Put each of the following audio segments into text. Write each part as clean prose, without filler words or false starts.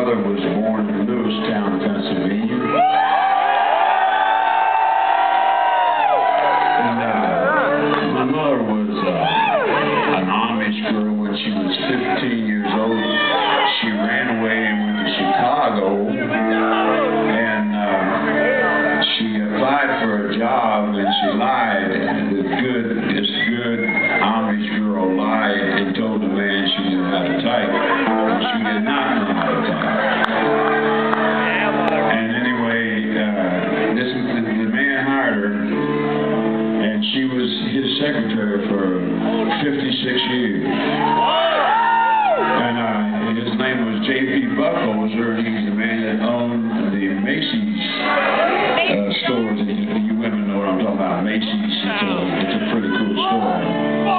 mother was born in Lewistown, Pennsylvania. And my mother was an Amish girl when she was 15 years old. She ran away and went to Chicago, and she applied for a job, and she lied. This good Amish girl lied and told the man she knew how to type. She did not know how to type. And anyway, the man hired her, and she was his secretary for 56 years. And his name was J.P. Buckholzer, and he's the man that owned the Macy's stores. You women know what I'm talking about, Macy's. It's a pretty cool store.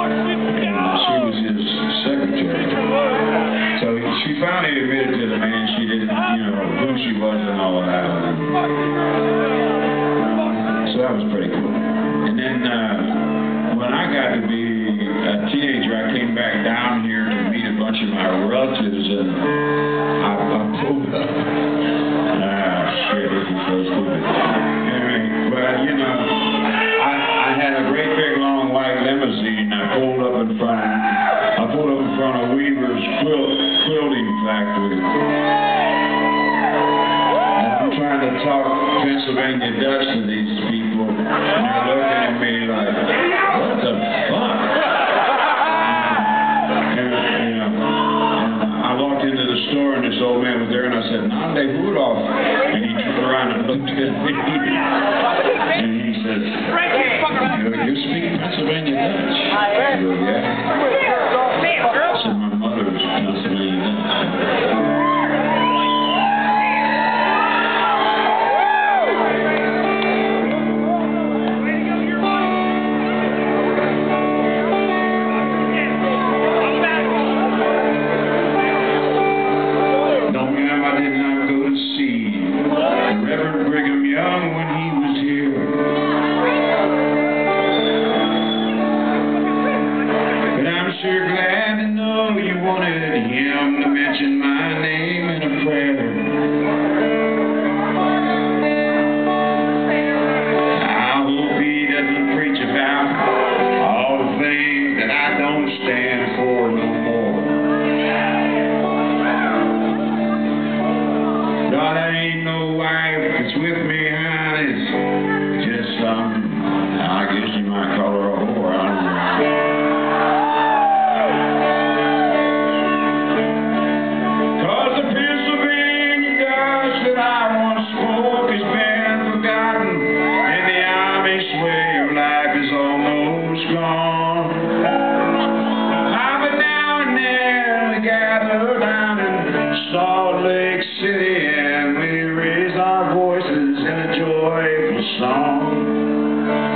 And she was his secretary. So she finally admitted to the man she didn't, who she was and all of that. So that was pretty cool. And then when I got to be a teenager, I came back down here to meet a bunch of my relatives, and I pulled up. Shit, this is so stupid. Anyway, but I had a great big long white limousine. I pulled up in front of Weaver's quilting factory. And I'm trying to talk Pennsylvania Dutch to these people, and they're looking at me like, what the fuck? And I walked into the store, and this old man was there, and I said, Nande Rudolph. And he turned around and looked at me. And he said, you speak Pennsylvania Dutch? I go, yeah. I said, my mother's Pennsylvania Dutch. Sure glad to know you wanted him to mention my name in a prayer. I hope he doesn't preach about all the things that I don't stand for no more. God, I ain't no wife that's with me, honey. It's just some, I guess you might call her a whore. I don't know. Salt Lake City, and we raise our voices in a joyful song,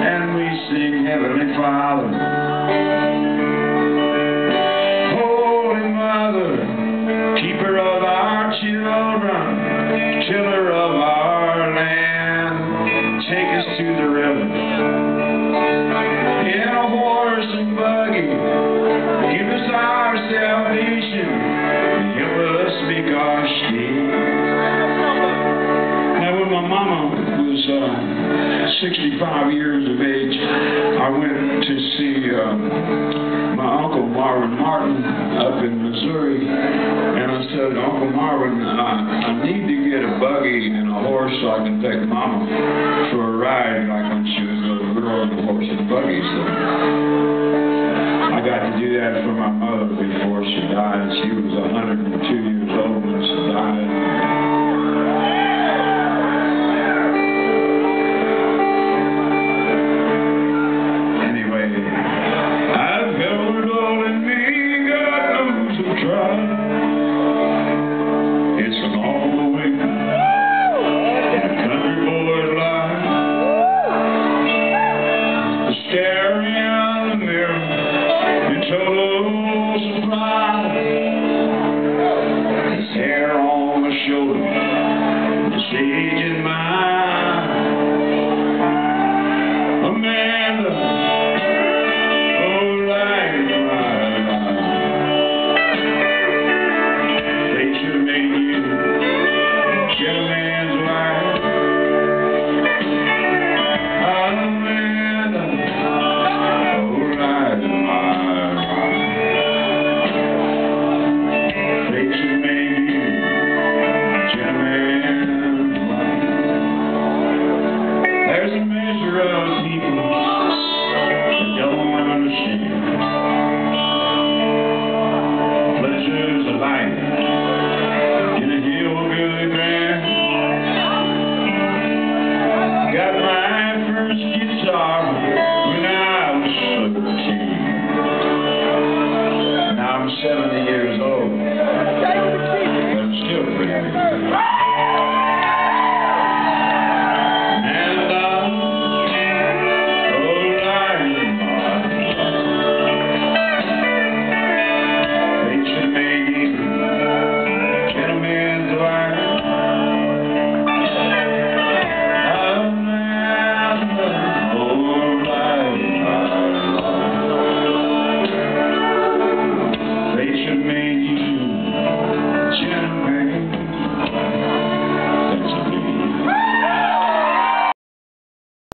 and we sing Heavenly Father, Holy Mother, keeper of our children, killer of our land, take us to the river in a horse and buggy, give us our salvation. Speak our state. Now, when my mama was 65 years of age, I went to see my Uncle Marvin Martin up in Missouri, and I said, Uncle Marvin, I need to get a buggy and a horse so I can take Mama for a ride like when she was a little girl in the horse and buggy. So I got to do that for my mother before she died. She was 102 years old when she died. Anyway, I've held it all in me, God knows I've tried. It's an awful way in a country boy's life. Staring in the mirror, total surprise.